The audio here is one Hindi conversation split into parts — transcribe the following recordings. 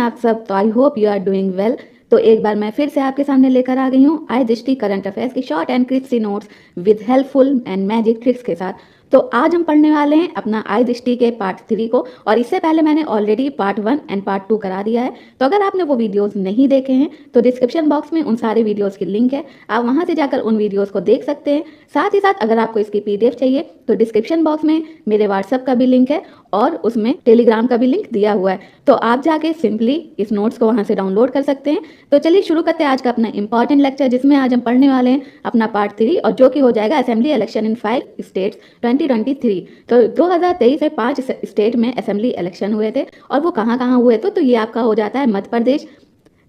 आप सब? तो I hope you are doing well. तो एक बार मैं फिर से आपके सामने लेकर आ गई हूँ आई दृष्टि करंट अफेयर्स की short and crispy notes with helpful and magic tricks के साथ। तो आज हम पढ़ने वाले हैं अपना आई दृष्टि के पार्ट 3 को, और इससे पहले मैंने ऑलरेडी पार्ट 1 एंड पार्ट 2 करा दिया है। तो अगर आपने वो वीडियोस नहीं देखे हैं तो डिस्क्रिप्शन बॉक्स में उन सारे वीडियोस की लिंक है, आप वहां से जाकर उन वीडियोस को देख सकते हैं। साथ ही साथ अगर आपको इसकी पीडीएफ चाहिए तो डिस्क्रिप्शन बॉक्स में मेरे व्हाट्सएप का भी लिंक है और उसमें टेलीग्राम का भी लिंक दिया हुआ है, तो आप जाके सिंपली इस नोट्स को वहां से डाउनलोड कर सकते हैं। तो चलिए शुरू करते हैं आज का अपना इंपॉर्टेंट लेक्चर, जिसमें आज हम पढ़ने वाले हैं अपना पार्ट 3, और जो कि हो जाएगा असेंबली इलेक्शन इन 5 स्टेट्स 2023। तो 2023 में 5 स्टेट में असेंबली इलेक्शन हुए थे, और वो कहाँ कहाँ हुए थे तो ये आपका हो जाता है मध्य प्रदेश,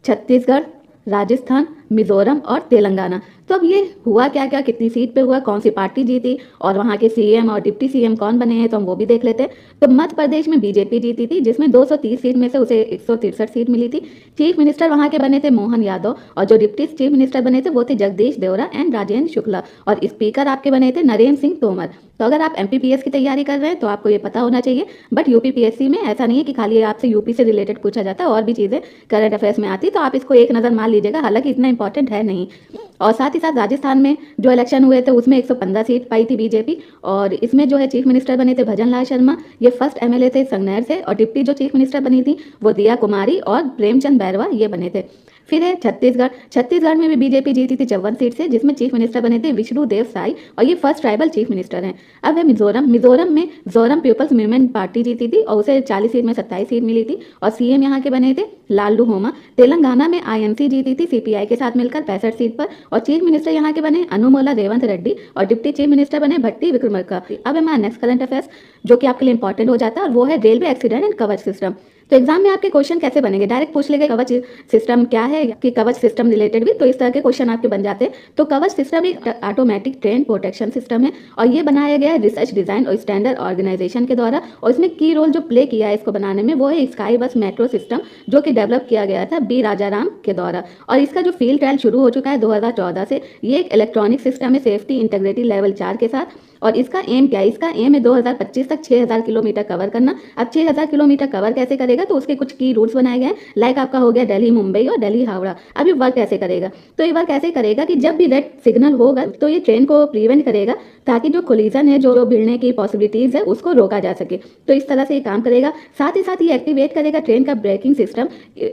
छत्तीसगढ़, राजस्थान, मिजोरम और तेलंगाना। तो अब ये हुआ क्या क्या, कितनी सीट पे हुआ, कौन सी पार्टी जीती और वहाँ के सीएम और डिप्टी सीएम कौन बने हैं, तो हम वो भी देख लेते हैं। तो मध्य प्रदेश में बीजेपी जीती थी, जिसमें 230 सीट में से उसे 163 सीट मिली थी। चीफ मिनिस्टर वहाँ के बने थे मोहन यादव, और जो डिप्टी चीफ मिनिस्टर बने थे वो थे जगदीश देवरा एंड राजेंद्र शुक्ला, और स्पीकर आपके बने थे नरेंद्र सिंह तोमर। तो अगर आप एमपीपीएस की तैयारी कर रहे हैं तो आपको ये पता होना चाहिए, बट यूपीपीएससी में ऐसा नहीं है कि खाली आपसे यूपी से रिलेटेड पूछा जाता है, और भी चीज़ें करंट अफेयर्स में आती, तो आप इसको एक नज़र मार लीजिएगा, हालांकि इतना इंपॉर्टेंट है नहीं। और साथ ही साथ राजस्थान में जो इलेक्शन हुए थे उसमें 115 सीट पाई थी बीजेपी, और इसमें जो है चीफ मिनिस्टर बने थे भजन लाल शर्मा, ये फर्स्ट एमएलए थे संगनेर से, और डिप्टी जो चीफ मिनिस्टर बनी थी वो दिया कुमारी और प्रेमचंद बैरवा ये बने थे। फिर है छत्तीसगढ़। छत्तीसगढ़ में भी बीजेपी जीती थी 54 सीट से, जिसमें चीफ मिनिस्टर बने थे विष्णु देव साई, और ये फर्स्ट ट्राइबल चीफ मिनिस्टर हैं। अब है मिजोरम। मिजोरम में जोरम पीपल्स मूवमेंट पार्टी जीती थी, और उसे 40 सीट में 27 सीट मिली थी, और सीएम यहाँ के बने थे लालडू होमा। तेलंगाना में आईएनसी जीती थी सीपीआई के साथ मिलकर 65 सीट पर, और चीफ मिनिस्टर यहाँ के बने अनुमोला रेवंत रेड्डी, और डिप्टी चीफ मिनिस्टर बने भट्टी विक्रमार्का। अब है हमारा नेक्स्ट करंट अफेयर्स, जो कि आपके लिए इंपॉर्टेंट हो जाता है, और वो है रेलवे एक्सीडेंट एंड कवच सिस्टम। तो एग्जाम में आपके क्वेश्चन कैसे बनेंगे, डायरेक्ट पूछ लेंगे कवच सिस्टम क्या है, कि कवच सिस्टम रिलेटेड भी, तो इस तरह के क्वेश्चन आपके बन जाते हैं। तो कवच सिस्टम एक ऑटोमेटिक ट्रेन प्रोटेक्शन सिस्टम है, और ये बनाया गया है रिसर्च डिजाइन और स्टैंडर्ड ऑर्गेनाइजेशन के द्वारा, और इसमें की रोल जो प्ले किया है इसको बनाने में वो है स्काई बस मेट्रो सिस्टम, जो कि डेवलप किया गया था बी राजाराम के द्वारा, और इसका जो फील्ड ट्रायल शुरू हो चुका है 2014 से। ये एक इलेक्ट्रॉनिक सिस्टम है सेफ्टी इंटीग्रिटी लेवल 4 के साथ, और इसका एम क्या है, इसका एम है 2025 तक 6000 किलोमीटर कवर करना। अब 6000 किलोमीटर कवर कैसे करेगा, तो उसके कुछ की रूल्स बनाए गए हैं, लाइक आपका हो गया दिल्ली मुंबई और दिल्ली हावड़ा। अब ये वर्क कैसे करेगा, तो ये वर्क ऐसे करेगा कि जब भी रेड सिग्नल होगा तो ये ट्रेन को प्रिवेंट करेगा, ताकि जो कोलिजन है, जो भिड़ने की पॉसिबिलिटीज है, उसको रोका जा सके। तो इस तरह से ये काम करेगा। साथ ही साथ ये एक्टिवेट करेगा ट्रेन का ब्रेकिंग सिस्टम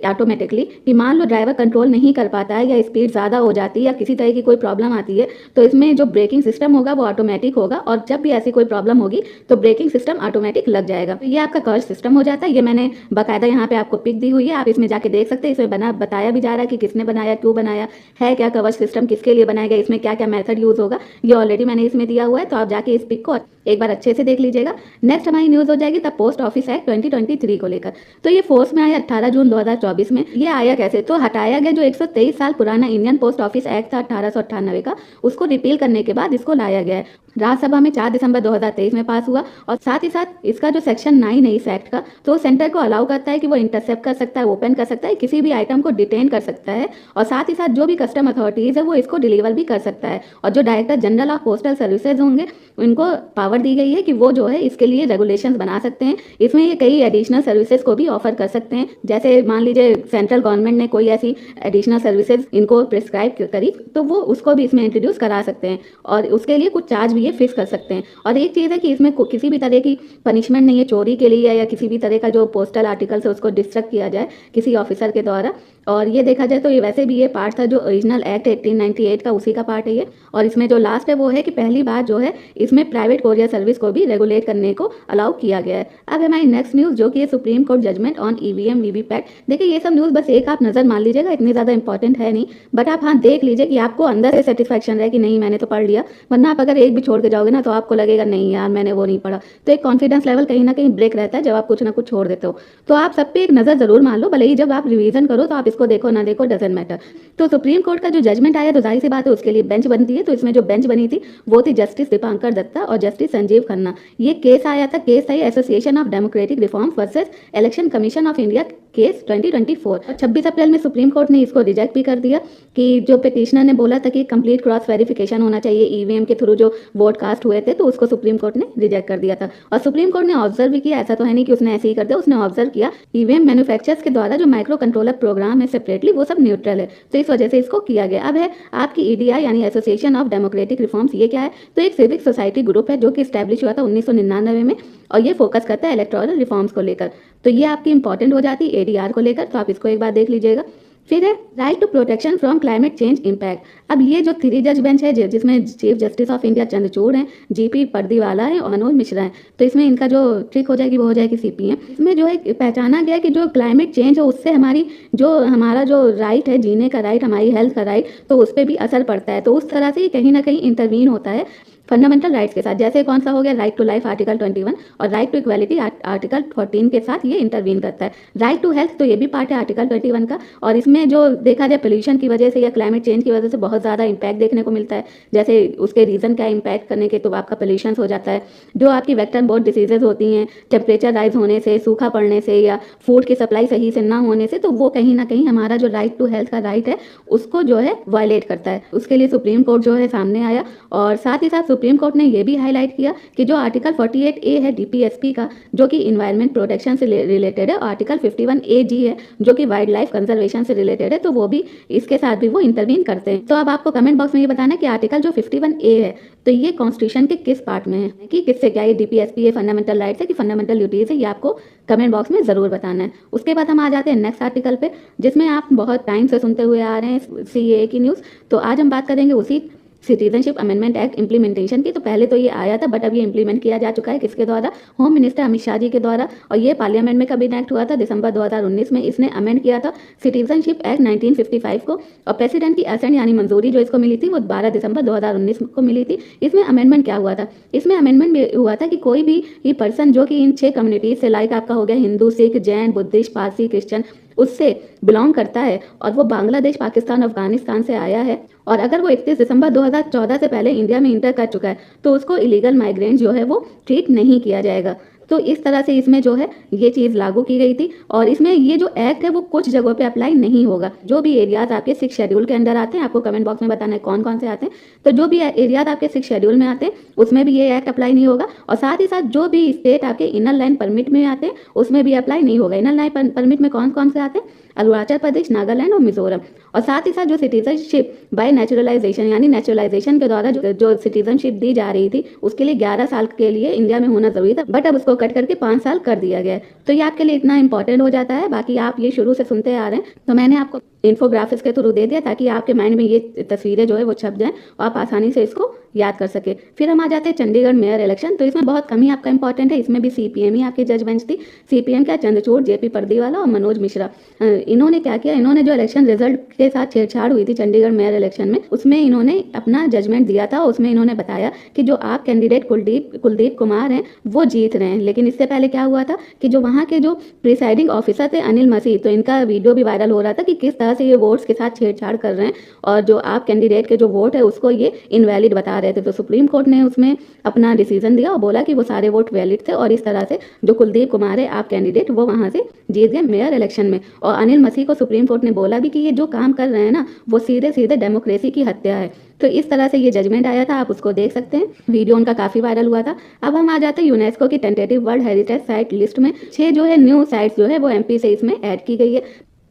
ऑटोमेटिकली, कि मान लो ड्राइवर कंट्रोल नहीं कर पाता है, या स्पीड ज़्यादा हो जाती है, या किसी तरह की कोई प्रॉब्लम आती है, तो इसमें जो ब्रेकिंग सिस्टम होगा वो ऑटोमेटिक होगा, और जब भी ऐसी कोई प्रॉब्लम होगी तो ब्रेकिंग सिस्टम ऑटोमेटिक लग जाएगा। तो ये आपका कवच सिस्टम हो जाता है। ये मैंने बाकायदा यहाँ पे आपको पिक दी हुई है, आप इसमें जाके देख सकते हैं। इसमें बताया भी जा रहा है कि किसने बनाया, क्यों बनाया है, क्या कवच सिस्टम किसके लिए बनाया गया, इसमें क्या क्या मेथड यूज होगा, ये ऑलरेडी मैंने इसमें दिया हुआ है, तो आप जाके इस पिक को एक बार अच्छे से देख लीजिएगा। नेक्स्ट हमारी न्यूज हो जाएगी द पोस्ट ऑफिस एक्ट 2023 को लेकर। तो ये फोर्स में आया 18 जून 2024 में। ये आया कैसे, तो हटाया गया जो 123 साल पुराना इंडियन पोस्ट ऑफिस एक्ट था 1898 का, उसको रिपील करने के बाद इसको लाया गया है। राज्यसभा में 4 दिसंबर 2023 में पास हुआ, और साथ ही साथ इसका जो सेक्शन 9 है इस एक्ट का, तो सेंटर को अलाउ करता है कि वो इंटरसेप्ट कर सकता है, ओपन कर सकता है, किसी भी आइटम को डिटेन कर सकता है, और साथ ही साथ जो भी कस्टम अथॉरिटीज है वो इसको डिलीवर भी कर सकता है। और जो director general of postal services होंगे उनको पावर दी गई है कि वो जो है इसके लिए रेगुलेशंस बना सकते हैं। इसमें ये कई एडिशनल सर्विसेज को भी ऑफर कर सकते हैं, जैसे मान लीजिए सेंट्रल गवर्नमेंट ने कोई ऐसी एडिशनल सर्विसेज इनको प्रिस्क्राइब करी, तो वो उसको भी इसमें इंट्रोड्यूस करा सकते हैं, और उसके लिए कुछ चार्ज भी ये फिक्स कर सकते हैं। और एक चीज़ है कि इसमें किसी भी तरह की पनिशमेंट नहीं है चोरी के लिए, या किसी भी तरह का जो पोस्टल आर्टिकल है उसको डिस्ट्रक्ट किया जाए किसी ऑफिसर के द्वारा। और ये देखा जाए तो ये वैसे भी ये पार्ट था जो ओरिजिनल एक्ट 1898 का, उसी का पार्ट है ये। और इसमें जो लास्ट है वो है कि पहली बार जो है इसमें प्राइवेट कोरियर सर्विस को भी रेगुलेट करने को अलाउ किया गया है। अब हमारी नेक्स्ट न्यूज़, जो कि supreme court judgment on EVM VVPAT. देखिए ये सब न्यूज़ बस एक आप नज़र मान लीजिएगा, इतनी ज़्यादा इंपॉर्टेंट है नहीं, बट आप हाँ देख लीजिए कि आपको अंदर से सेटिस्फैक्शन रहे कि नहीं मैंने तो पढ़ लिया, वरना आप अगर एक भी छोड़ के जाओगे ना तो आपको लगेगा नहीं यार मैंने वो नहीं पढ़ा। तो एक कॉन्फिडेंस लेवल कहीं ना कहीं ब्रेक रहता है जब आप कुछ ना कुछ छोड़ देते हो। तो आप सब पे एक नज़र जरूर मान लो, भले ही जब आप रिवीजन करो तो आप इसको देखो ना देखो, डजंट मैटर। तो सुप्रीम कोर्ट का जो जजमेंट आया तो जाहिर सी बात है उसके लिए बेंच बनती है। तो इसमें जो बेंच बनी थी वो थी जस्टिस दीपांकर दत्ता और जस्टिस संजीव खन्ना। ये केस आया था, केस था association of democratic reform versus election commission of India case 2024। और 26 अप्रैल में सुप्रीम कोर्ट ने इसको रिजेक्ट भी कर दिया कि जो पिटिशनर ने बोला था कि कंप्लीट क्रॉस वेरिफिकेशन होना चाहिए ईवीएम के थ्रू जो वोट कास्ट हुए थे, तो उसको सुप्रीम कोर्ट ने रिजेक्ट कर दिया था। और सुप्रीम कोर्ट ने ऑब्जर्व भी किया, ऐसा तो है नहीं कि उसने ऐसे ही कर दिया, उसने ऑब्जर्व किया ईवीएम मैन्युफैक्चरर्स के द्वारा जो माइक्रो कंट्रोलर प्रोग्राम है सेपरेटली, वो सब न्यूट्रल है, तो इस वजह से इसको किया गया। अब है आपकी ईडीआई यानी एसोसिएशन ऑफ डेमोक्रेटिक रिफॉर्म्स। ये क्या है? तो एक सिविक सोसाइटी ग्रुप है जो कि स्टैब्लिश हुआ था 1999 में, और ये फोकस करता है इलेक्टोरल रिफॉर्म्स को लेकर। तो ये आपकी इंपॉर्टेंट हो जाती है एडीआर को लेकर, तो आप इसको एक बार देख लीजिएगा। फिर है right to protection from climate change impact. अब ये जो 3 जज बेंच है जिसमें chief justice of India Chandrachud हैं, जीपी पर्दीवाला है और मनोज मिश्रा है, तो इसमें इनका जो ट्रिक हो जाएगी वो हो जाएगी सीपीएम। इसमें जो है पहचाना गया कि जो क्लाइमेट चेंज है उससे हमारा जो राइट है, जीने का राइट, हमारी हेल्थ का राइट, तो उस पर भी असर पड़ता है। तो उस तरह से कहीं ना कहीं इंटरवीन होता है फंडामेंटल राइट्स के साथ। जैसे कौन सा हो गया? राइट टू लाइफ आर्टिकल 21 और राइट टू इक्वालिटी आर्टिकल 14 के साथ ये इंटरवीन करता है। राइट टू हेल्थ, तो ये भी पार्ट है आर्टिकल 21 का, और इसमें जो देखा जाए पोल्यूशन की वजह से या क्लाइमेट चेंज की वजह से बहुत ज़्यादा इंपैक्ट देखने को मिलता है। जैसे उसके रीज़न क्या इम्पैक्ट करने के, तो आपका पोल्यूशन हो जाता है। जो आपकी वेक्टर बोर्ड डिसीजेज होती हैं टेम्परेचर राइज होने से, सूखा पड़ने से, या फूड की सप्लाई सही से ना होने से, तो वो कहीं ना कहीं हमारा जो राइट टू हेल्थ का राइट है उसको जो है वायलेट करता है। उसके लिए सुप्रीम कोर्ट जो है सामने आया, और साथ ही साथ सुप्रीम कोर्ट ने ये भी हाईलाइट किया कि जो आर्टिकल 48A है डीपीएसपी का, जो कि इन्वायरमेंट प्रोटेक्शन से रिलेटेड है, और आर्टिकल 51AG है जो कि वाइल्ड लाइफ कंजर्वेशन से रिलेटेड है, तो वो भी इसके साथ भी वो इंटरवीन करते हैं। तो अब आपको कमेंट बॉक्स में ये बताना कि आर्टिकल जो 51A है तो ये कॉन्स्टिट्यूशन के किस पार्ट में है, कि किससे क्या, ये डीपीएसपी है, फंडामेंटल राइट्स है कि फंडामेंटल ड्यूटीज है, ये आपको कमेंट बॉक्स में जरूर बताना है। उसके बाद हम आ जाते हैं नेक्स्ट आर्टिकल पे, जिसमें आप बहुत टाइम से सुनते हुए आ रहे हैं सीएए की न्यूज़। तो आज हम बात करेंगे उसी सिटीजनशिप अमेंडमेंट एक्ट इम्प्लीमेंटेशन की। तो पहले तो ये आया था, बट अब ये इम्प्लीमेंट किया जा चुका है। किसके द्वारा? होम मिनिस्टर अमित शाह जी के द्वारा। और ये पार्लियामेंट में कब इनैक्ट हुआ था? दिसंबर 2019 में इसने अमेंड किया था सिटीजनशिप एक्ट 1955 को, और प्रेसिडेंट की असेंट यानी मंजूरी जो इसको मिली थी वो 12 दिसंबर 2019 को मिली थी। इसमें अमेंडमेंट क्या हुआ था? इसमें अमेंडमेंट हुआ था कि कोई भी पर्सन जो कि इन 6 कम्युनिटीज से, लाइक आपका हो गया हिंदू, सिख, जैन, बुद्धिस्ट, पारसी, क्रिश्चियन, उससे बिलोंग करता है, और वो बांग्लादेश, पाकिस्तान, अफगानिस्तान से आया है, और अगर वो 31 दिसंबर 2014 से पहले इंडिया में इंटर कर चुका है, तो उसको इलीगल माइग्रेंट जो है वो ट्रीट नहीं किया जाएगा। तो इस तरह से इसमें जो है ये चीज़ लागू की गई थी। और इसमें ये जो एक्ट है वो कुछ जगहों पे अप्लाई नहीं होगा। जो भी एरियाज आपके 6 शेड्यूल के अंडर आते हैं, आपको कमेंट बॉक्स में बताना है कौन कौन से आते हैं, तो जो भी एरियाज आपके 6 शेड्यूल में आते हैं उसमें भी ये एक्ट अप्लाई नहीं होगा। और साथ ही साथ जो भी स्टेट आपके इनर लाइन परमिट में आते हैं उसमें भी अप्लाई नहीं होगा। इनर लाइन परमिट में कौन कौन से आते हैं? अरुणाचल प्रदेश, नागालैंड और मिजोरम। और साथ ही साथ जो सिटीजनशिप बाय नेचुरलाइजेशन यानी नेचुरलाइजेशन के द्वारा जो सिटीजनशिप दी जा रही थी उसके लिए 11 साल के लिए इंडिया में होना जरूरी था, बट अब उसको कट करके 5 साल कर दिया गया है। तो ये आपके लिए इतना इंपॉर्टेंट हो जाता है। बाकी आप ये शुरू से सुनते आ रहे हैं, तो मैंने आपको इन्फोग्राफिक्स के थ्रू दे दिया ताकि आपके माइंड में ये तस्वीरें जो है वो छप जाएं और आप आसानी से इसको याद कर सके। फिर हम आ जाते हैं चंडीगढ़ मेयर इलेक्शन। तो इसमें बहुत कम ही आपका इंपॉर्टेंट है, इसमें भी सीपीएम ही आपकी जज बेंच थी। सीपीएम क्या? चंद्रचूड़, जेपी पर्दीवाला और मनोज मिश्रा। इन्होंने क्या किया? इन्होंने जो इलेक्शन रिजल्ट के साथ छेड़छाड़ हुई थी चंडीगढ़ मेयर इलेक्शन में, उसमें इन्होंने अपना जजमेंट दिया था। उसमें इन्होंने बताया कि जो आप कैंडिडेट कुलदीप कुमार हैं वो जीत रहे हैं। लेकिन इससे पहले क्या हुआ था कि जो वहाँ के जो प्रिसाइडिंग ऑफिसर थे अनिल मसीह, तो इनका वीडियो भी वायरल हो रहा था कि किस तरह से ये वोट्स के साथ छेड़छाड़ कर रहे हैं और जो आप कैंडिडेट के जो वोट है उसको ये इनवैलिड बता रहे थे। तो सुप्रीम कोर्ट ने उसमें अपना डिसीजन दिया और बोला कि वो सारे वोट वैलिड थे और इस तरह से जो कुलदीप कुमार है आप कैंडिडेट वो वहाँ से जीत गए मेयर इलेक्शन में। और अनिल मसीह को सुप्रीम कोर्ट ने बोला भी कि ये जो काम कर रहे हैं ना वो सीधे सीधे डेमोक्रेसी की हत्या है। तो इस तरह से ये जजमेंट आया था, आप उसको देख सकते हैं, वीडियो उनका काफ़ी वायरल हुआ था। अब हम आ जाते हैं यूनेस्को की tentative world heritage site list में। 6 जो है न्यू साइट्स जो है वो एमपी से इसमें ऐड की गई है।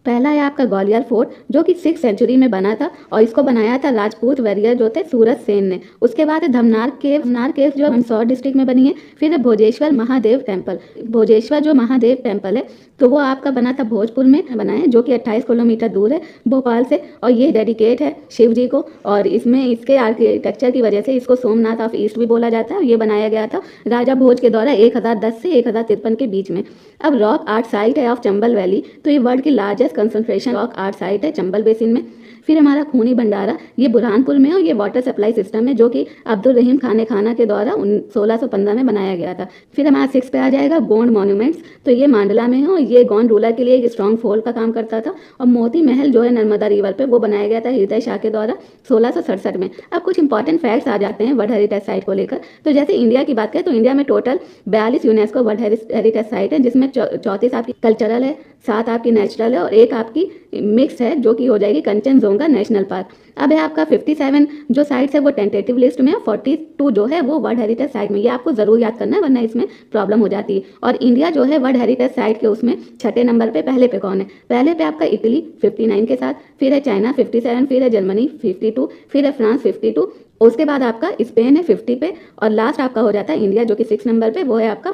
पहला है आपका ग्वालियर फोर्ट जो कि 6th सेंचुरी में बना था और इसको बनाया था राजपूत वॉरियर जो थे सूरज सेन ने। उसके बाद है धमनार केव जो मंदसौर डिस्ट्रिक्ट में बनी है। फिर है भोजेश्वर महादेव टेम्पल। भोजेश्वर जो महादेव टेम्पल है तो वो आपका बना था भोजपुर में बना है, जो कि 28 किलोमीटर दूर है भोपाल से, और ये डेडिकेट है शिव जी को। और इसमें इसके आर्किटेक्चर की वजह से इसको सोमनाथ ऑफ ईस्ट भी बोला जाता है। और ये बनाया गया था राजा भोज के द्वारा 1010 से 1053 के बीच में। अब रॉक आर्ट साइट है ऑफ चंबल वैली। तो ये वर्ल्ड की largest highest concentration rock art side है चंबल बेसिन में। फिर हमारा खूनी भंडारा, ये बुरहानपुर में और ये वाटर सप्लाई सिस्टम है जो कि अब्दुल रहीम खाना के द्वारा 1615 में बनाया गया था। फिर हमारा 6 पे आ जाएगा गोंड मॉन्यूमेंट्स, तो ये मांडला में है और ये गोंड रूलर के लिए एक स्ट्रॉन्ग फोर्ट का काम करता था। और मोती महल जो है नर्मदा रिवर पे, वो बनाया गया था हृदय शाह के द्वारा 1667 में। अब कुछ इंपॉर्टेंट फैक्ट्स आ जाते हैं वर्ल्ड हेरिटेज साइट को लेकर। तो जैसे इंडिया की बात करें तो इंडिया में total 42 UNESCO world heritage site है, जिसमें 34 आपकी कल्चरल है, 7 आपकी नेचुरल है और 1 आपकी मिक्स है जो कि हो जाएगी कंचनजोंगा नेशनल पार्क। अब है आपका 57 जो साइट्स है वो टेंटेटिव लिस्ट में है, 42 जो है वो वर्ल्ड हेरिटेज साइट में। ये आपको जरूर याद करना है वरना इसमें प्रॉब्लम हो जाती है। और इंडिया जो है वर्ल्ड हेरिटेज साइट के उसमें 6ठे नंबर पे, पहले पे कौन है? पहले पे आपका इटली 59 के साथ, फिर है चाइना 57, फिर है जर्मनी 52, फिर है फ्रांस 52, उसके बाद आपका स्पेन है 50 पे और लास्ट आपका हो जाता है इंडिया जो कि 6 नंबर पे, वो है आपका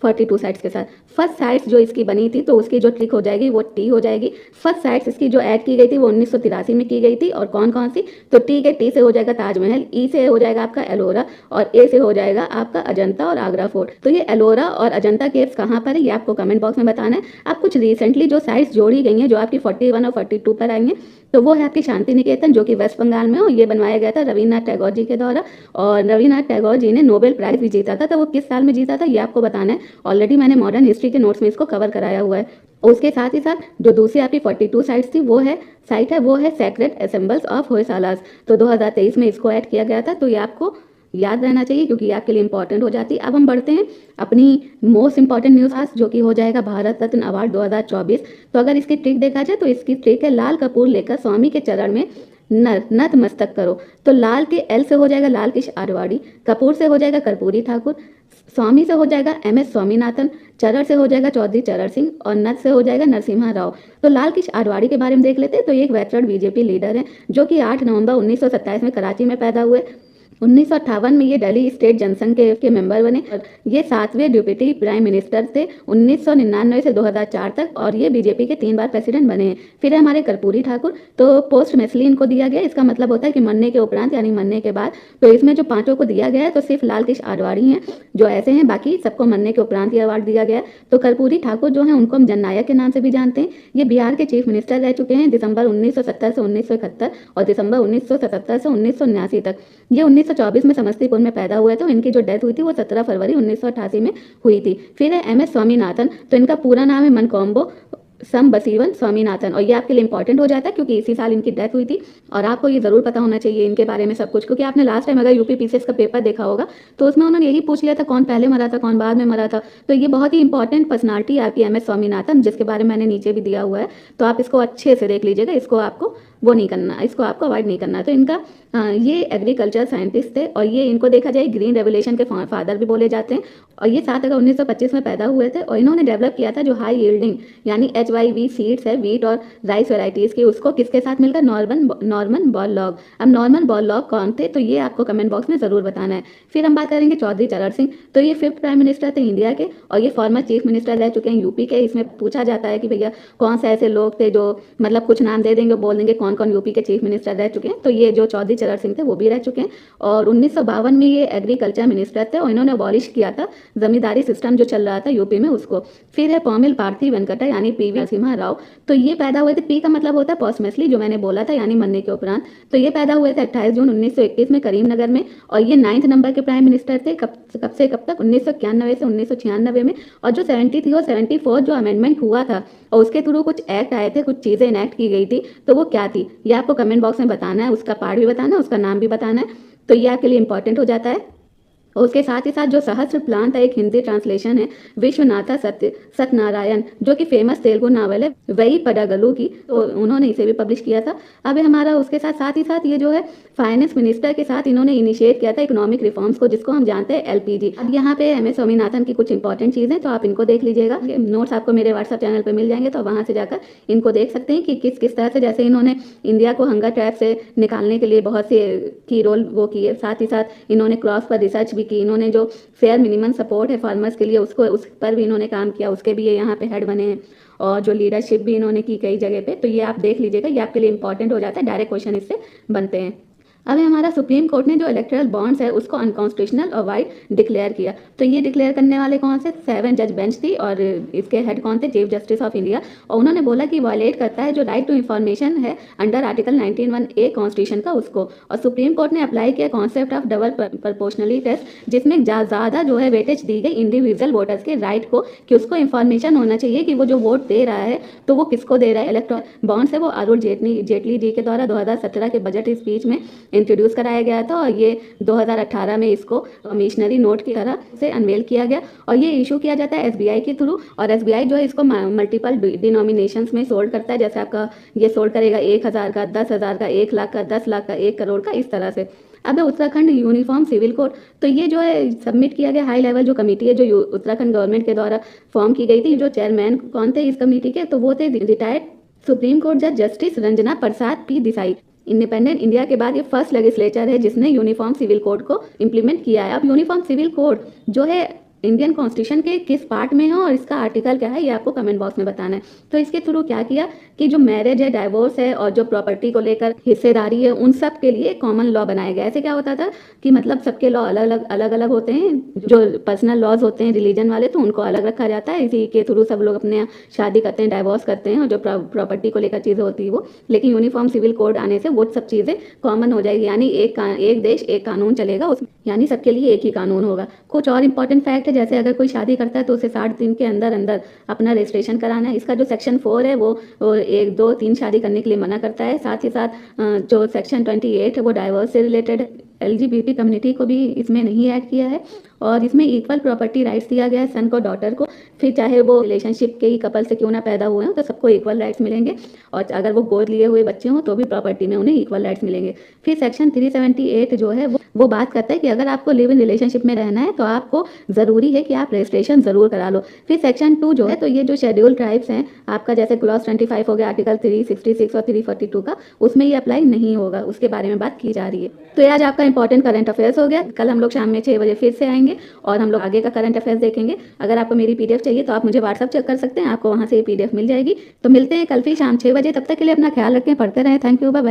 42 साइट्स के साथ। फर्स्ट साइट्स जो इसकी बनी थी तो उसकी जो ट्रिक हो जाएगी वो टी हो जाएगी। फर्स्ट साइट्स इसकी जो ऐड की गई थी वो 1983 में की गई थी। और कौन कौन सी? तो टी के टी से हो जाएगा ताजमहल, ई से हो जाएगा आपका एलोरा और ए से हो जाएगा आपका अजंता और आगरा फोर्ट। तो ये एलोरा और अजंता केव्स कहाँ पर है ये आपको कमेंट बॉक्स में बताना है। आप कुछ रिसेंटली जो साइट्स जोड़ी गई हैं जो आपकी 41 और 42 पर आएंगे तो वो है आपकी शांति निकेतन जो कि वेस्ट बंगाल में हो। ये बनवाया गया था रविन्द्रनाथ टैगोर जी के द्वारा और रविन्द्रनाथ टैगोर जी ने नोबेल प्राइज भी जीता था। तो वो किस साल में जीता था ये आपको बताना है। ऑलरेडी मैंने मॉडर्न हिस्ट्री के नोट्स में इसको कवर कराया हुआ है। उसके साथ ही साथ जो दूसरी आपकी 42 साइट्स थी वो है सेक्रेड असेंबल्स ऑफ होयसालास। तो 2023 में इसको ऐड किया गया था। तो ये आपको याद रहना चाहिए क्योंकि ये आपके लिए इंपॉर्टेंट हो जाती है। अब हम बढ़ते हैं अपनी मोस्ट इंपॉर्टेंट न्यूज़ आज जो कि हो जाएगा भारत रत्न अवार्ड 2024। तो अगर इसकी ट्रिक देखा जाए तो इसकी ट्रिक है लाल कपूर लेकर स्वामी के चरण में नतमस्तक करो। तो लाल के एल से हो जाएगा लाल कृष्ण आडवाणी, कपूर से हो जाएगा कर्पूरी ठाकुर, स्वामी से हो जाएगा MS स्वामीनाथन, चरण से हो जाएगा चौधरी चरण सिंह और नथ से हो जाएगा नरसिम्हा राव। तो लाल कृष्ण आडवाणी के बारे में देख लेते हैं। तो ये एक वेटरन बीजेपी लीडर है जो कि 8 नवंबर 1927 में कराची में पैदा हुए। 1958 में ये दिल्ली स्टेट जनसंघ के मेंबर बने और ये 7वें डिप्टी प्राइम मिनिस्टर थे 1999 से 2004 तक और ये बीजेपी के 3 बार प्रेसिडेंट बने हैं। फिर है हमारे कर्पूरी ठाकुर, तो पोस्ट मेसली इनको दिया गया। इसका मतलब होता है कि मरने के उपरांत यानी मरने के बाद। तो इसमें जो 5 को दिया गया है तो सिर्फ लाल कृष्ण आडवाणी हैं जो ऐसे हैं, बाकी सबको मरने के उपरांत ये अवार्ड दिया गया। तो कर्पूरी ठाकुर जो है उनको हम जननायक के नाम से भी जानते हैं। ये बिहार के चीफ मिनिस्टर रह चुके हैं दिसंबर 1970 से 1971 और दिसंबर 1977 से 1979 तक। ये 1924 में समस्तीपुर में पैदा हुए थे। इनकी जो डेथ हुई थी वो 17 फरवरी 1988 में हुई थी। फिर है MS स्वामीनाथन, तो इनका पूरा नाम है मनकोम्बो संबशिवन स्वामीनाथन और ये आपके लिए इंपॉर्टेंट हो जाता है क्योंकि इसी साल इनकी डेथ हुई थी और आपको ये जरूर पता होना चाहिए इनके बारे में सब कुछ, क्योंकि आपने लास्ट टाइम अगर यूपी PCS का पेपर देखा होगा तो उसमें उन्होंने यही पूछ लिया था कौन पहले मरा था कौन बाद में मरा था। तो ये बहुत ही इंपॉर्टेंट पर्सनालिटी है आपकी MS स्वामीनाथन, जिसके बारे में मैंने नीचे भी दिया हुआ है। तो आप इसको अच्छे से देख लीजिएगा, इसको आपको वो नहीं करना, इसको आपको अवॉइड नहीं करना। तो इनका ये एग्रीकल्चर साइंटिस्ट थे और ये इनको देखा जाए ग्रीन रेवोल्यूशन के फादर भी बोले जाते हैं। और ये 7 अगस्त 1925 में पैदा हुए थे और इन्होंने डेवलप किया था जो हाई यील्डिंग यानी HYV सीड्स है वीट और राइस वेराइटीज़ की, उसको किसके साथ मिलकर नॉर्मन बॉरलॉग। अब नॉर्मन बॉरलॉग कौन थे तो ये आपको कमेंट बॉक्स में ज़रूर बताना है। फिर हम बात करेंगे चौधरी चरण सिंह, तो ये 5th प्राइम मिनिस्टर थे इंडिया के और ये फॉर्मर चीफ मिनिस्टर रह चुके हैं यूपी के। इसमें पूछा जाता है कि भैया कौन से ऐसे लोग थे जो मतलब कुछ नाम दे देंगे बोल देंगे कौन कौन यूपी के चीफ मिनिस्टर रह चुके हैं। तो ये जो चौधरी चरण सिंह थे वो भी रह चुके हैं और 1952 में ये एग्रीकल्चर मिनिस्टर थे और इन्होंने अबॉलिश किया था जमींदारी सिस्टम जो चल रहा था यूपी में उसको। फिर है पौमिल पार्थी वेंकटा यानी PV नरसिम्हा राव, तो ये पैदा हुए थे, पी का मतलब होता है पोस्टमेसली जो मैंने बोला था यानी मरने के उपरांत। तो ये पैदा हुए थे 28 जून 1921 में करीमनगर में और ये 9th नंबर के प्राइम मिनिस्टर थे कब से कब तक 1991 से 1996 में। और जो 73 और 74 जो अमेंडमेंट हुआ था और उसके थ्रू कुछ एक्ट आए थे, कुछ चीज़ें इनेक्ट की गई थी, तो वो क्या थी ये आपको कमेंट बॉक्स में बताना है, उसका पार्ट भी बताना है, उसका नाम भी बताना है। तो ये आपके लिए इंपॉर्टेंट हो जाता है। और उसके साथ ही साथ जो सहस्त्र प्लांट है एक हिंदी ट्रांसलेशन है विश्वनाथा सत्यनारायण जो कि फेमस तेलुगु नावल है वही पडागलू की, तो उन्होंने इसे भी पब्लिश किया था। अब हमारा उसके साथ ही ये जो है फाइनेंस मिनिस्टर के साथ इन्होंने इनिशिएट किया था इकोनॉमिक रिफॉर्म्स को जिसको हम जानते हैं LPG। अब यहाँ पे MS स्वामीनाथन की कुछ इंपॉर्टेंट चीज़ें तो आप इनको देख लीजिएगा, नोट्स आपको मेरे व्हाट्सअप चैनल पर मिल जाएंगे तो वहाँ से जाकर इनको देख सकते हैं कि किस तरह से जैसे इन्होंने इंडिया को हंगर ट्रैप से निकालने के लिए बहुत से की रोल वो किए, साथ ही साथ इन्होंने क्रॉस पर रिसर्च भी की, इन्होंने जो फेयर मिनिमम सपोर्ट है फार्मर्स के लिए उसको उस पर भी इन्होंने काम किया, उसके भी ये यहाँ पे हेड बने हैं और जो लीडरशिप भी इन्होंने की कई जगह पे। तो ये आप देख लीजिएगा, ये आपके लिए इंपॉर्टेंट हो जाता है, डायरेक्ट क्वेश्चन इससे बनते हैं। अभी हमारा सुप्रीम कोर्ट ने जो इलेक्टोरल बॉन्ड्स है उसको अनकॉन्स्टिट्यूशनल और वाइड डिक्लेयर किया। तो ये डिक्लेयर करने वाले कौन से 7 जज बेंच थी और इसके हेड कौन थे, चीफ जस्टिस ऑफ इंडिया। और उन्होंने बोला कि वायलेट करता है जो राइट टू इन्फॉर्मेशन है अंडर आर्टिकल 19(1)(a) कॉन्स्टिट्यूशन का उसको। और सुप्रीम कोर्ट ने अप्लाई किया concept of double proportionally test, जिसमें ज़्यादा जो है वेटेज दी गई इंडिविजुअल वोटर्स के राइट को, कि उसको इन्फॉर्मेशन होना चाहिए कि वो जो वोट दे रहा है तो वो किसको दे रहा है। इलेक्ट्रॉनिक बॉन्ड्स है वो अरुण जेटली जी के द्वारा 2017 के बजट स्पीच में इंट्रोड्यूस कराया गया था और ये 2018 में इसको मिशनरी नोट की तरह से अनवेल किया गया। और ये इशू किया जाता है एसबीआई के थ्रू, और एसबीआई जो है इसको मल्टीपल डिनोमिनेशंस में सोल्ड करता है। जैसे आपका ये सोल्ड करेगा 1,000 का, 10,000 का, 1 लाख का, 10 लाख का, 1 करोड़ का, इस तरह से। अब है उत्तराखंड यूनिफॉर्म सिविल कोड। तो ये जो है सबमिट किया गया हाई लेवल जो कमेटी है जो उत्तराखंड गवर्नमेंट के द्वारा फॉर्म की गई थी। जो चेयरमैन कौन थे इस कमेटी के, तो वो थे रिटायर्ड सुप्रीम कोर्ट जज जस्टिस रंजना प्रसाद पी देसाई। इंडिपेंडेंट इंडिया के बाद ये फर्स्ट लेजिस्लेचर है जिसने यूनिफॉर्म सिविल कोड को इम्प्लीमेंट किया है। अब यूनिफॉर्म सिविल कोड जो है इंडियन कॉन्स्टिट्यूशन के किस पार्ट में है और इसका आर्टिकल क्या है ये आपको कमेंट बॉक्स में बताना है। तो इसके थ्रू क्या किया कि जो मैरिज है, डाइवोर्स है और जो प्रॉपर्टी को लेकर हिस्सेदारी है, उन सब के लिए कॉमन लॉ बनाया गया। ऐसे क्या होता था कि मतलब सबके लॉ अलग अलग होते हैं, जो पर्सनल लॉज होते हैं रिलीजन वाले तो उनको अलग रखा जाता है। इसी के थ्रू सब लोग अपने शादी करते हैं, डाइवोर्स करते हैं और जो प्रॉपर्टी को लेकर चीज़ें होती है वो। लेकिन यूनिफॉर्म सिविल कोड आने से वो सब चीज़ें कॉमन हो जाएगी, यानी एक देश एक कानून चलेगा उसमें, यानी सबके लिए एक ही कानून होगा। कुछ और इंपॉर्टेंट फैक्ट है, जैसे अगर कोई शादी करता है तो उसे 60 दिन के अंदर अंदर अपना रजिस्ट्रेशन कराना है। इसका जो सेक्शन 4 है वो 1, 2, 3 शादी करने के लिए मना करता है। साथ ही साथ जो सेक्शन 28 है वो डाइवोर्स से रिलेटेड LGBT कम्युनिटी को भी इसमें नहीं ऐड किया है। और इसमें इक्वल प्रॉपर्टी राइट्स दिया गया है सन को डॉटर को, फिर चाहे वो रिलेशनशिप के ही कपल से क्यों ना पैदा हुए हों तो सबको इक्वल राइट्स मिलेंगे। और अगर वो गोद लिए हुए बच्चे हों तो भी प्रॉपर्टी में उन्हें इक्वल राइट्स मिलेंगे। फिर सेक्शन 378 जो है वो बात करता है कि अगर आपको लिव इन रिलेशनशिप में रहना है तो आपको ज़रूरी है कि आप रजिस्ट्रेशन ज़रूर करा लो। फिर सेक्शन 2 जो है, तो ये जो शेड्यूल ट्राइब्स हैं आपका, जैसे क्लॉज 25 हो गया आर्टिकल 366 और 342 का, उसमें ये अप्लाई नहीं होगा, उसके बारे में बात की जा रही है। तो ये आज आपका इंपॉर्टेंट करंट अफेयर्स हो गया। कल हम लोग शाम में 6 बजे फिर से आएंगे और हम लोग आगे का करंट अफेयर्स देखेंगे। अगर आपको मेरी PDF चाहिए तो आप मुझे व्हाट्सअप चेक कर सकते हैं, आपको वहाँ से ये PDF मिल जाएगी। तो मिलते हैं कल फिर शाम 6 बजे, तब तक के लिए अपना ख्याल रखें, पढ़ते रहें। Thank you, bye bye.